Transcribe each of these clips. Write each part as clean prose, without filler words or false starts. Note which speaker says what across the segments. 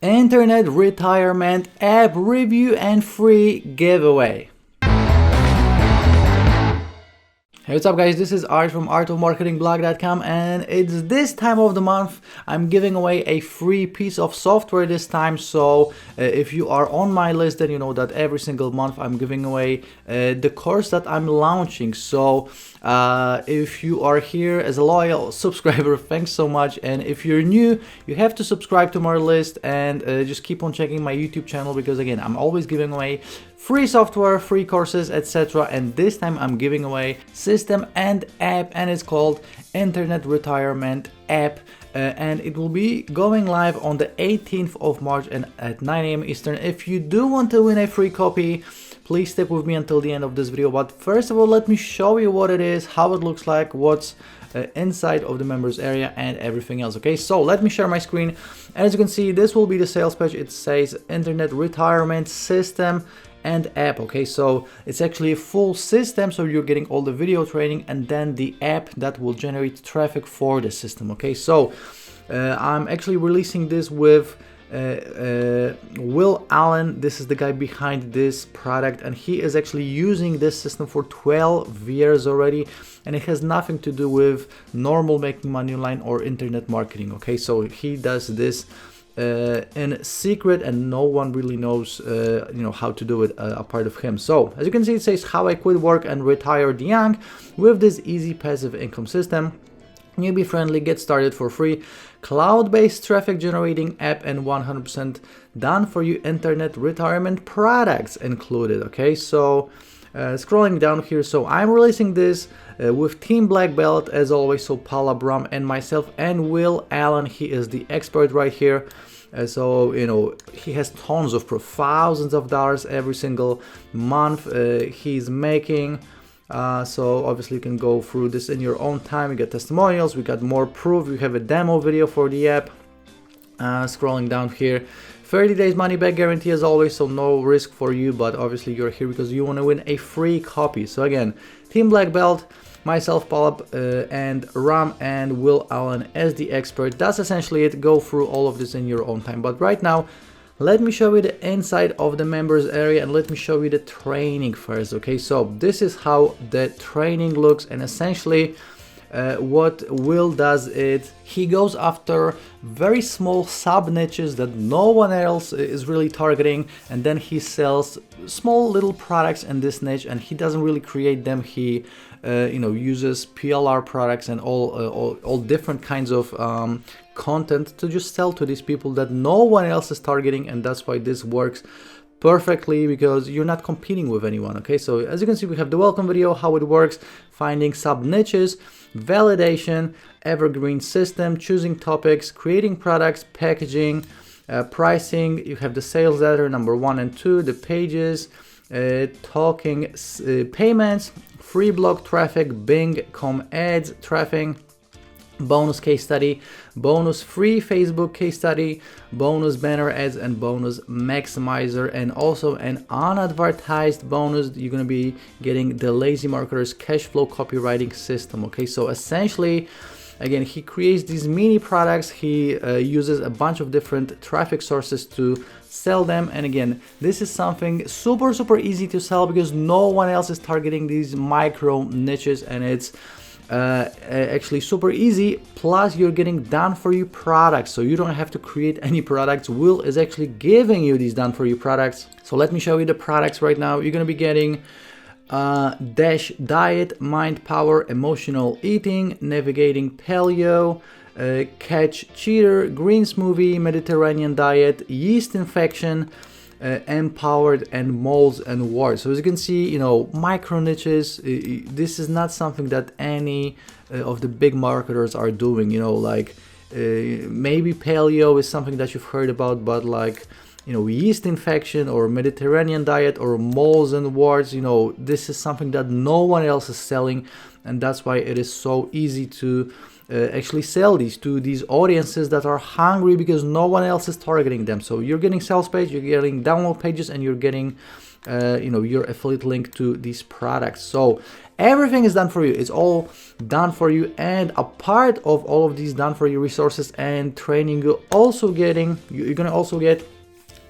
Speaker 1: Internet Retirement App Review and Free Giveaway. Hey, what's up guys, this is Art from artofmarketingblog.com, and it's this time of the month I'm giving away a free piece of software this time. So if you are on my list, then you know that every single month I'm giving away the course that I'm launching. So if you are here as a loyal subscriber, thanks so much. And if you're new, you have to subscribe to my list and just keep on checking my YouTube channel, because again, I'm always giving away free software, free courses, etc. And this time I'm giving away system and app, and it's called Internet Retirement App. And it will be going live on the 18th of March and at 9 a.m. Eastern. If you do want to win a free copy, please stick with me until the end of this video. But first of all, let me show you what it is, how it looks like, what's inside of the members area and everything else. Okay, so let me share my screen. As you can see, this will be the sales page. It says Internet Retirement System and App. Okay, so it's actually a full system, so you're getting all the video training and then the app that will generate traffic for the system. Okay, so I'm actually releasing this with Will Allen. This is the guy behind this product, and he is actually using this system for 12 years already, and it has nothing to do with normal making money online or internet marketing. Okay, so he does this in secret, and no one really knows how to do it apart of him. So as you can see, it says how I quit work and retired young with this easy passive income system. Newbie friendly, get started for free, cloud-based traffic generating app, and 100% done for you internet retirement products included. Okay, so scrolling down here, so I'm releasing this with Team Black Belt as always, so Paula Bram and myself and Will Allen. He is the expert right here. So he has tons of proof, thousands of dollars every single month he's making. So obviously you can go through this in your own time. You get testimonials, we got more proof, you have a demo video for the app. Scrolling down here, 30 days money back guarantee as always, so no risk for you, but obviously you're here because you want to win a free copy. So again, Team Black Belt, myself, Paula, and Ram and Will Allen as the expert. That's essentially it. Go through all of this in your own time. But right now, let me show you the inside of the members area, and let me show you the training first. Okay, so this is how the training looks, and essentially what Will does is he goes after very small sub niches that no one else is really targeting, and then he sells small little products in this niche, and he doesn't really create them. He uses PLR products and all different kinds of content to just sell to these people that no one else is targeting, and that's why this works perfectly, because you're not competing with anyone. Okay, so as you can see, we have the welcome video, how it works, finding sub niches, validation, evergreen system, choosing topics, creating products, packaging, pricing. You have the sales letter number 1 and 2, the pages, talking, payments, free blog traffic, Bing.com ads, traffic, bonus case study, bonus free Facebook case study, bonus banner ads, and bonus maximizer, and also an unadvertised bonus. You're going to be getting the Lazy Marketers cash flow copywriting system. Okay, so essentially, again, he creates these mini products. He uses a bunch of different traffic sources to sell them, and again, this is something super easy to sell because no one else is targeting these micro niches, and it's actually super easy. Plus you're getting done for you products, so you don't have to create any products. Will is actually giving you these done for you products. So let me show you the products right now. You're gonna be getting Dash Diet, Mind Power, Emotional Eating, Navigating Paleo, Catch Cheater, Green Smoothie, Mediterranean Diet, Yeast Infection, Empowered, and Moles and Warts. So as you can see, micro niches, this is not something that any of the big marketers are doing. Like maybe paleo is something that you've heard about, but like yeast infection or Mediterranean diet or moles and warts, this is something that no one else is selling, and that's why it is so easy to actually sell these to these audiences that are hungry because no one else is targeting them. So you're getting sales page, you're getting download pages, and you're getting your affiliate link to these products. So everything is done for you. It's all done for you, and a part of all of these done for you resources and training, you're gonna also get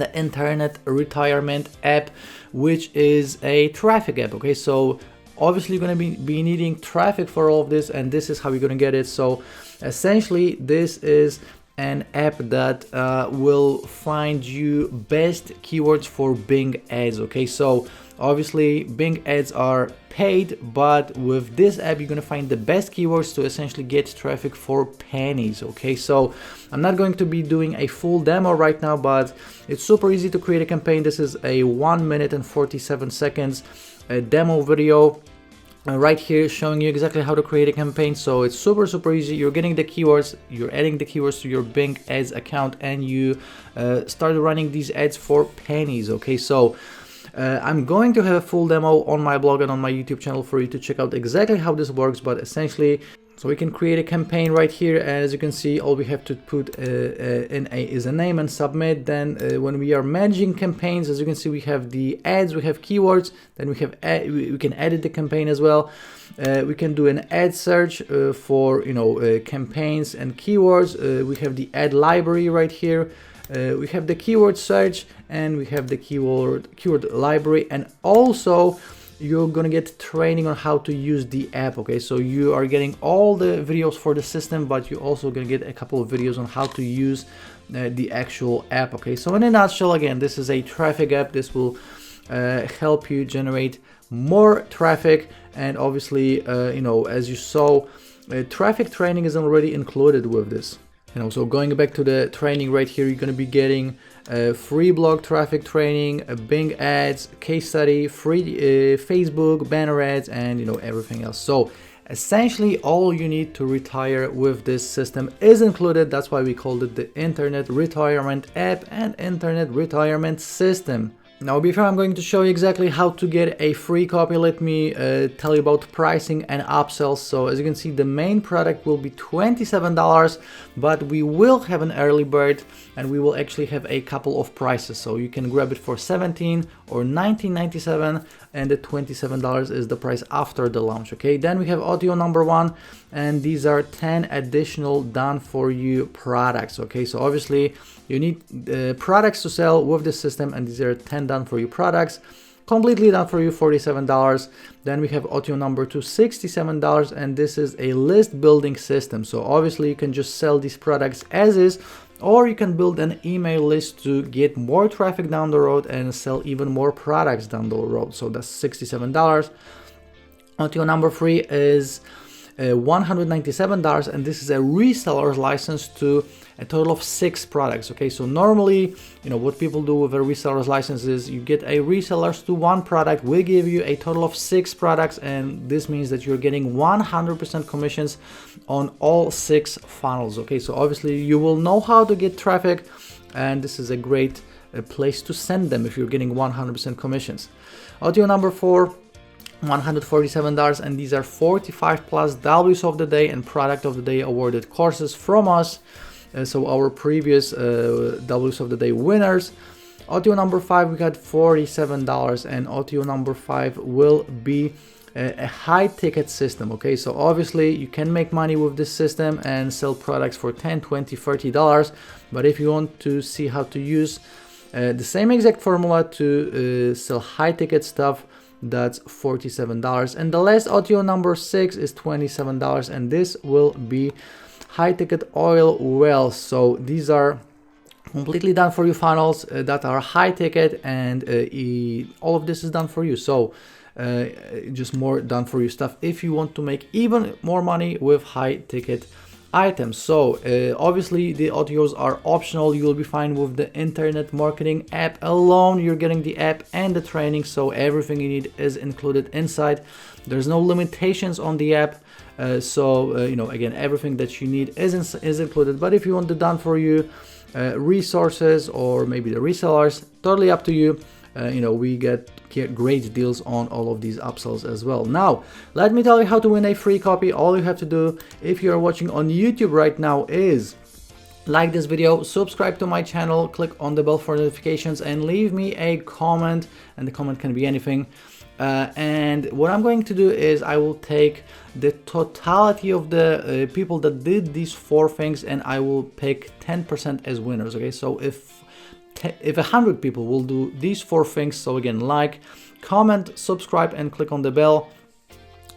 Speaker 1: the Internet Retirement app, which is a traffic app. Okay, so obviously you're going to be needing traffic for all of this, and this is how you're going to get it. So essentially this is an app that will find you best keywords for Bing ads. Okay, so obviously Bing ads are paid, but with this app you're going to find the best keywords to essentially get traffic for pennies. Okay, so I'm not going to be doing a full demo right now, but it's super easy to create a campaign. This is a 1 minute and 47 seconds demo video right here showing you exactly how to create a campaign. So it's super easy. You're getting the keywords, you're adding the keywords to your Bing ads account, and you start running these ads for pennies. Okay, so I'm going to have a full demo on my blog and on my YouTube channel for you to check out exactly how this works, but essentially, so we can create a campaign right here. As you can see, all we have to put is a name and submit. Then when we are managing campaigns, as you can see, we have the ads, we have keywords, then we have we can edit the campaign as well. We can do an ad search for campaigns and keywords. We have the ad library right here. We have the keyword search, and we have the keyword library, and also you're gonna get training on how to use the app. Okay, so you are getting all the videos for the system, but you're also gonna get a couple of videos on how to use the actual app. Okay, so in a nutshell, again, this is a traffic app. This will help you generate more traffic, and obviously as you saw, traffic training is already included with this. So going back to the training right here, you're going to be getting free blog traffic training, Bing ads, case study, free Facebook banner ads, and everything else. So essentially all you need to retire with this system is included. That's why we called it the Internet Retirement app and Internet Retirement system. Now, before I'm going to show you exactly how to get a free copy, let me tell you about pricing and upsells. So as you can see, the main product will be $27, but we will have an early bird, and we will actually have a couple of prices. So you can grab it for $17 or $19.97, and the $27 is the price after the launch. Okay, then we have audio number 1, and these are 10 additional done for you products. Okay, so obviously you need products to sell with the system, and these are 10 done for you products, completely done for you, $47. Then we have audio number 2, $67, and this is a list building system. So obviously you can just sell these products as is, or you can build an email list to get more traffic down the road and sell even more products down the road. So that's $67. Audio number 3 is $197, and this is a reseller's license to a total of 6 products. Okay, so normally, what people do with a reseller's license is you get a resellers to 1 product. We give you a total of 6 products, and this means that you're getting 100% commissions on all 6 funnels. Okay, so obviously you will know how to get traffic, and this is a great place to send them if you're getting 100% commissions. Audio number 4, $147, and these are 45 plus W's of the day and product of the day awarded courses from us. So our previous W's of the day winners. Audio number 5, we got $47, and audio number 5 will be a high ticket system. Okay, so obviously you can make money with this system and sell products for $10, $20, $30, but if you want to see how to use the same exact formula to sell high ticket stuff, that's $47. And the last audio number 6 is $27, and this will be high ticket oil wells. So these are completely done for you funnels that are high ticket, and all of this is done for you. So just more done for you stuff if you want to make even more money with high ticket items. So obviously the audios are optional. You will be fine with the internet marketing app alone. You're getting the app and the training, so everything you need is included inside. There's no limitations on the app. Again, everything that you need is included. But if you want the done for you resources, or maybe the resellers, totally up to you. We get great deals on all of these upsells as well. Now, let me tell you how to win a free copy. All you have to do, if you're watching on YouTube right now, is like this video, subscribe to my channel, click on the bell for notifications, and leave me a comment. And the comment can be anything. And what I'm going to do is I will take the totality of the people that did these 4 things, and I will pick 10% as winners. Okay, so if 100 people will do these 4 things, so again, like, comment, subscribe, and click on the bell.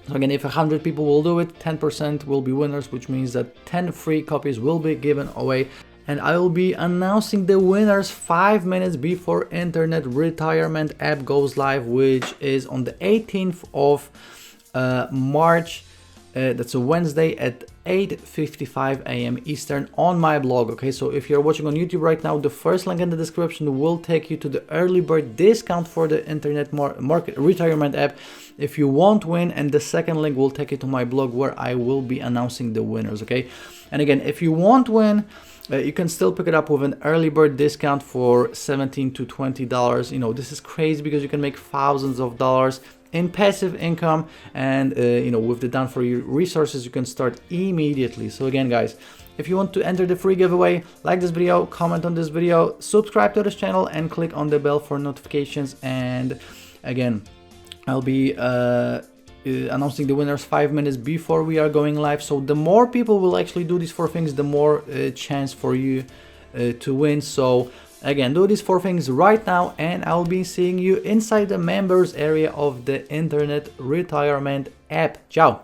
Speaker 1: So again, if 100 people will do it, 10% will be winners, which means that 10 free copies will be given away. And I will be announcing the winners 5 minutes before Internet Retirement app goes live, which is on the 18th of March. That's a Wednesday at 8:55 a.m. Eastern on my blog. Okay, so if you're watching on YouTube right now, the first link in the description will take you to the early bird discount for the Internet Retirement app if you won't win, and the second link will take you to my blog where I will be announcing the winners. Okay, and again, if you won't win, you can still pick it up with an early bird discount for $17 to $20. You know, this is crazy because you can make thousands of dollars in passive income, and you know, with the done for you resources, you can start immediately. So again, guys, if you want to enter the free giveaway, like this video, comment on this video, subscribe to this channel, and click on the bell for notifications. And again, I'll be announcing the winners 5 minutes before we are going live. So the more people will actually do these 4 things, the more chance for you to win. So again, do these 4 things right now, and I'll be seeing you inside the members area of the Internet Retirement app. Ciao.